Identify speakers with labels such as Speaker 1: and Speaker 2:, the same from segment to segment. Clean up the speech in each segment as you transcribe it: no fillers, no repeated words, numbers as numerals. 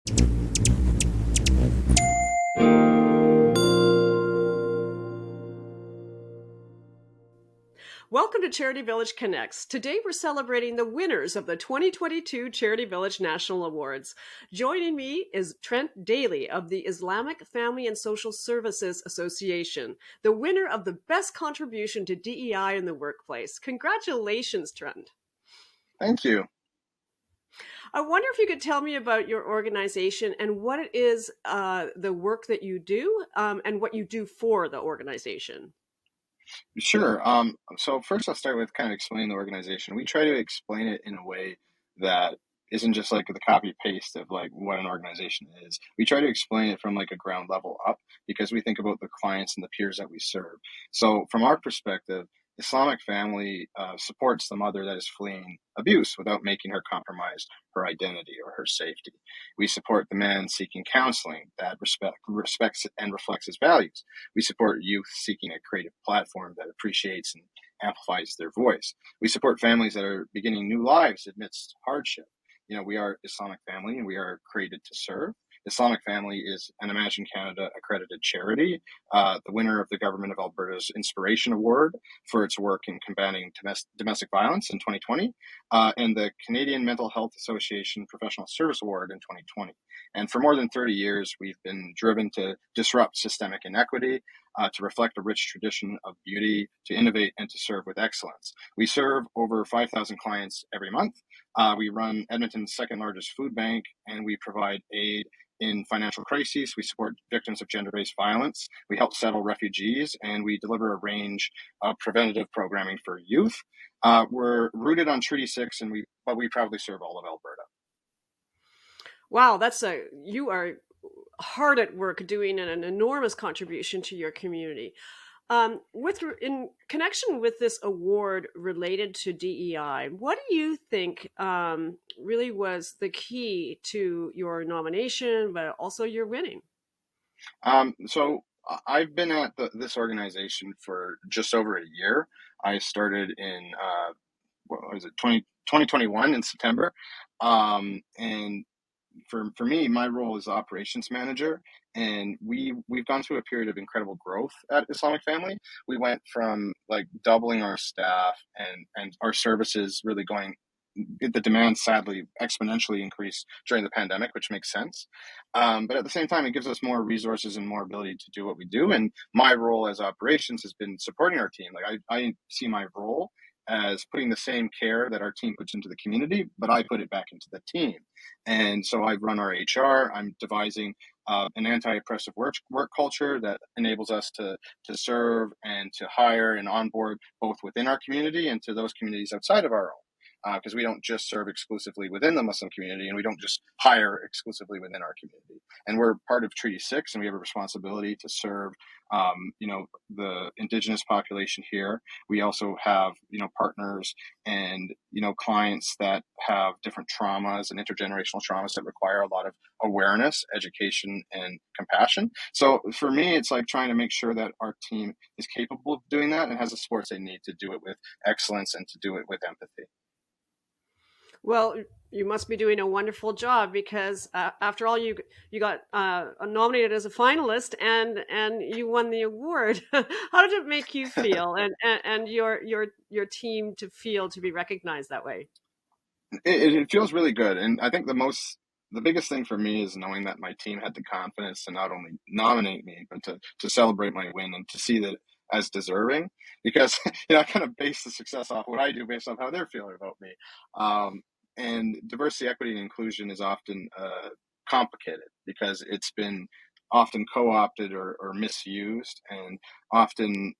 Speaker 1: Welcome to CharityVillage Connects. Today we're celebrating the winners of the 2022 CharityVillage National Awards. Joining me is Trent Daley of the Islamic Family and Social Services Association, the winner of the Best Contribution to DEI in the Workplace. Congratulations, Trent.
Speaker 2: Thank you.
Speaker 1: I wonder if you could tell me about your organization and what it is, the work that you do, and what you do for the organization.
Speaker 2: Sure. So first I'll start with kind of explaining the organization. We try to explain it in a way that isn't just like the copy paste of like what an organization is. We try to explain it from like a ground level up because we think about the clients and the peers that we serve. So from our perspective, Islamic family supports the mother that is fleeing abuse without making her compromise her identity or her safety. We support the man seeking counseling that respects and reflects his values. We support youth seeking a creative platform that appreciates and amplifies their voice. We support families that are beginning new lives amidst hardship. You know, we are Islamic family and we are created to serve. Islamic Family is an Imagine Canada accredited charity, the winner of the Government of Alberta's Inspiration Award for its work in combating domestic violence in 2020, and the Canadian Mental Health Association Professional Service Award in 2020. And for more than 30 years, we've been driven to disrupt systemic inequity, to reflect a rich tradition of beauty, to innovate, and to serve with excellence. We serve over 5,000 clients every month. We run Edmonton's second largest food bank, and we provide aid in financial crises. We support victims of gender-based violence. We help settle refugees, and we deliver a range of preventative programming for youth. We're rooted on Treaty 6, but we proudly serve all of Alberta.
Speaker 1: Wow, you are hard at work doing an enormous contribution to your community. In connection with this award related to DEI, what do you think really was the key to your nomination, but also your winning?
Speaker 2: So I've been at this organization for just over a year. I started in, 2021 in September. And for me, my role is operations manager, and we've gone through a period of incredible growth at Islamic Family. We went from like doubling our staff and our services really going. The demand sadly exponentially increased during the pandemic, which makes sense. But at the same time, it gives us more resources and more ability to do what we do. And my role as operations has been supporting our team. Like I see my role as putting the same care that our team puts into the community, but I put it back into the team. And so I run our HR. I'm devising an anti-oppressive work culture that enables us to serve and to hire and onboard both within our community and to those communities outside of our own. Because we don't just serve exclusively within the Muslim community, and we don't just hire exclusively within our community. And we're part of Treaty 6, and we have a responsibility to serve, the Indigenous population here. We also have, partners and, clients that have different traumas and intergenerational traumas that require a lot of awareness, education, and compassion. So for me, it's like trying to make sure that our team is capable of doing that and has the supports they need to do it with excellence and to do it with empathy.
Speaker 1: Well, you must be doing a wonderful job because after all, you got nominated as a finalist and you won the award. How did it make you feel and your team to be recognized that way?
Speaker 2: It feels really good, and I think the biggest thing for me is knowing that my team had the confidence to not only nominate me, but to celebrate my win and to see that as deserving, because I kind of base the success off what I do based on how they're feeling about me. And diversity, equity, and inclusion is often complicated because it's been often co-opted or misused, and often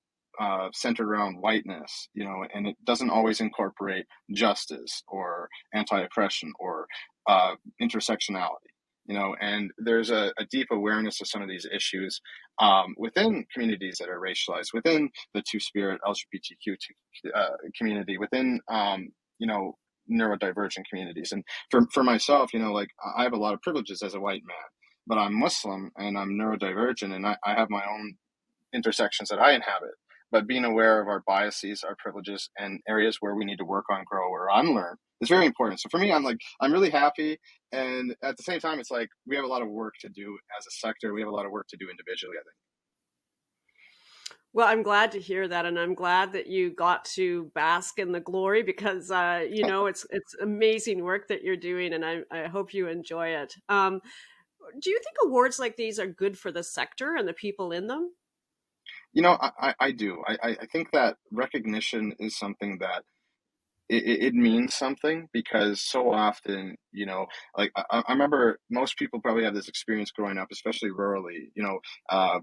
Speaker 2: centered around whiteness, and it doesn't always incorporate justice or anti-oppression or intersectionality. And there's a deep awareness of some of these issues within communities that are racialized, within the Two-Spirit LGBTQ community, within, neurodivergent communities. And for myself, I have a lot of privileges as a white man, but I'm Muslim and I'm neurodivergent, and I have my own intersections that I inhabit. but being aware of our biases, our privileges, and areas where we need to work on, grow, or unlearn is very important. So for me, I'm really happy, and at the same time, it's like we have a lot of work to do as a sector. We have a lot of work to do individually, I think.
Speaker 1: Well, I'm glad to hear that, and I'm glad that you got to bask in the glory because it's amazing work that you're doing, and I hope you enjoy it. Do you think awards like these are good for the sector and the people in them?
Speaker 2: I do. I think that recognition is something that it means something, because so often, like I remember most people probably have this experience growing up, especially rurally. Uh,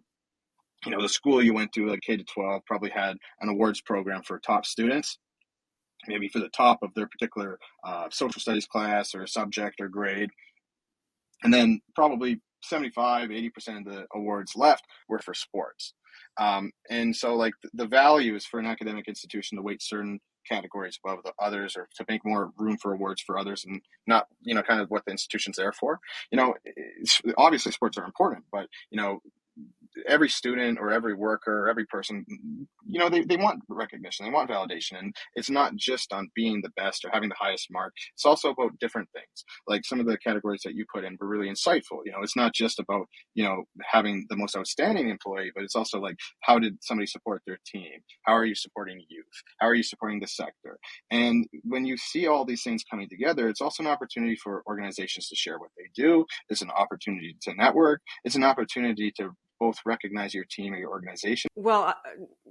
Speaker 2: the school you went to, like K to 12, probably had an awards program for top students, maybe for the top of their particular social studies class or subject or grade. And then probably 75-80% of the awards left were for sports. And so like the values for an academic institution to weight certain categories above the others, or to make more room for awards for others, and not, kind of what the institution's there for. Obviously sports are important, but every student or every worker or every person, they want recognition, they want validation. And it's not just on being the best or having the highest mark. It's also about different things. Like some of the categories that you put in were really insightful. It's not just about, having the most outstanding employee, but it's also like, how did somebody support their team? How are you supporting youth? How are you supporting the sector? And when you see all these things coming together, it's also an opportunity for organizations to share what they do. It's an opportunity to network. It's an opportunity to both recognize your team or your organization.
Speaker 1: Well,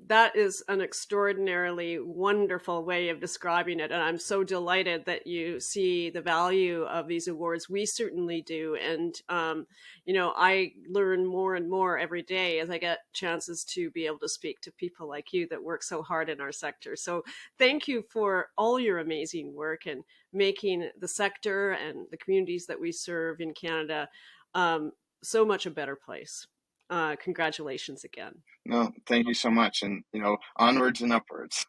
Speaker 1: that is an extraordinarily wonderful way of describing it. And I'm so delighted that you see the value of these awards. We certainly do. And, I learn more and more every day as I get chances to be able to speak to people like you that work so hard in our sector. So thank you for all your amazing work and making the sector and the communities that we serve in Canada so much a better place. Congratulations again.
Speaker 2: No, thank you so much. And, onwards and upwards.